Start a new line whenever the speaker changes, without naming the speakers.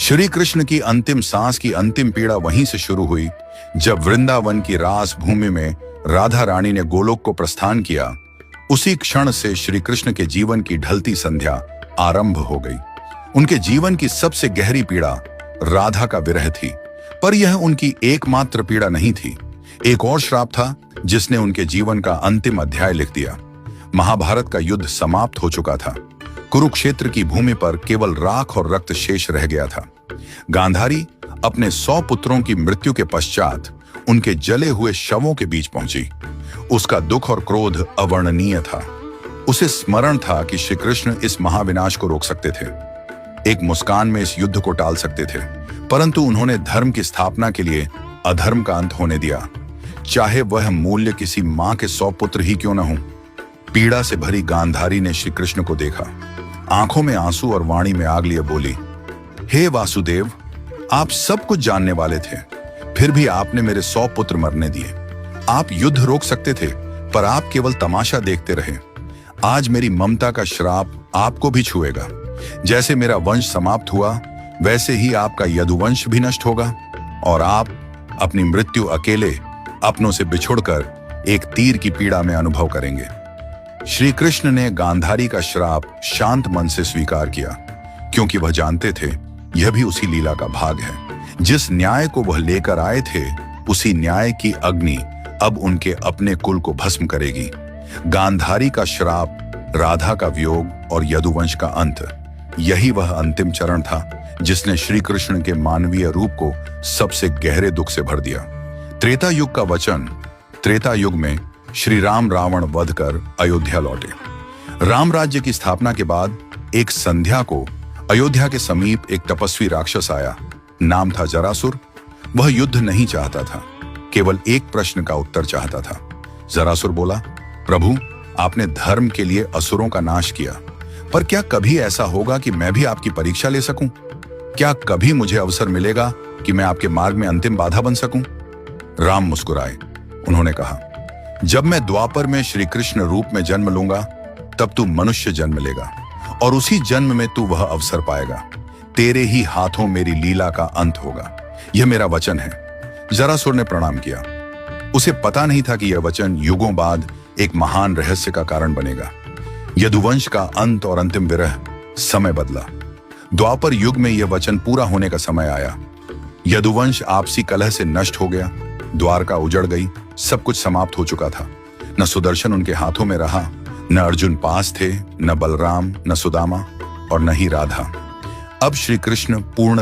श्री कृष्ण की अंतिम सांस की अंतिम पीड़ा वहीं से शुरू हुई जब वृंदावन की रास भूमि में राधा रानी ने गोलोक को प्रस्थान किया। उसी क्षण से श्री कृष्ण के जीवन की ढलती संध्या आरंभ हो गई। उनके जीवन की सबसे गहरी पीड़ा राधा का विरह थी, पर यह उनकी एकमात्र पीड़ा नहीं थी। एक और श्राप था जिसने उनके जीवन का अंतिम अध्याय लिख दिया। महाभारत का युद्ध समाप्त हो चुका था। कुरुक्षेत्र की भूमि पर केवल राख और रक्त शेष रह गया था। गांधारी अपने 100 पुत्रों की मृत्यु के पश्चात उनके जले हुए शवों के बीच पहुंची। उसका दुख और क्रोध अवर्णनीय था। उसे स्मरण था कि श्री कृष्ण इस महाविनाश को रोक सकते थे, एक मुस्कान में इस युद्ध को टाल सकते थे, परंतु उन्होंने धर्म की स्थापना के लिए अधर्म का अंत होने दिया, चाहे वह मूल्य किसी मां के 100 पुत्र ही क्यों न हो। पीड़ा से भरी गांधारी ने श्री कृष्ण को देखा। आंखों में आंसू और वाणी में आग लिए बोली, हे वासुदेव, आप सब कुछ जानने वाले थे, फिर भी आपने मेरे 100 पुत्र मरने दिए। आप युद्ध रोक सकते थे, पर आप केवल तमाशा देखते रहे। आज मेरी ममता का श्राप आपको भी छुएगा। जैसे मेरा वंश समाप्त हुआ, वैसे ही आपका यदुवंश भी नष्ट होगा और आप अपनी मृत्यु अकेले अपनों से बिछुड़कर एक तीर की पीड़ा में अनुभव करेंगे। श्री कृष्ण ने गांधारी का श्राप शांत मन से स्वीकार किया, क्योंकि वह जानते थे यह भी उसी लीला का भाग है। जिस न्याय को वह लेकर आए थे, उसी न्याय की अग्नि अब उनके अपने कुल को भस्म करेगी। गांधारी का श्राप, राधा का वियोग और यदुवंश का अंत, यही वह अंतिम चरण था जिसने श्री कृष्ण के मानवीय रूप को सबसे गहरे दुख से भर दिया। त्रेता युग का वचन। त्रेता युग में श्री राम रावण वध कर अयोध्या लौटे। राम राज्य की स्थापना के बाद एक संध्या को अयोध्या के समीप एक तपस्वी राक्षस आया। नाम था जरासुर। वह युद्ध नहीं चाहता था, केवल एक प्रश्न का उत्तर चाहता था। जरासुर बोला, प्रभु, आपने धर्म के लिए असुरों का नाश किया, पर क्या कभी ऐसा होगा कि मैं भी आपकी परीक्षा ले सकूं? क्या कभी मुझे अवसर मिलेगा कि मैं आपके मार्ग में अंतिम बाधा बन सकूं? राम मुस्कुराए। उन्होंने कहा, जब मैं द्वापर में श्री कृष्ण रूप में जन्म लूंगा, तब तू मनुष्य जन्म लेगा और उसी जन्म में तू वह अवसर पाएगा। तेरे ही हाथों मेरी लीला का अंत होगा। यह मेरा वचन है। जरासुर ने प्रणाम किया। उसे पता नहीं था कि यह वचन युगों बाद एक महान रहस्य का कारण बनेगा। यदुवंश का अंत और अंतिम विरह। समय बदला। द्वापर युग में यह वचन पूरा होने का समय आया। यदुवंश आपसी कलह से नष्ट हो गया। द्वारका उजड़ गई। सब कुछ समाप्त हो चुका था। न सुदर्शन उनके हाथों में रहा, न अर्जुन पास थे, न बलराम, न सुदामा और न ही राधा। अब श्री कृष्ण पूर्ण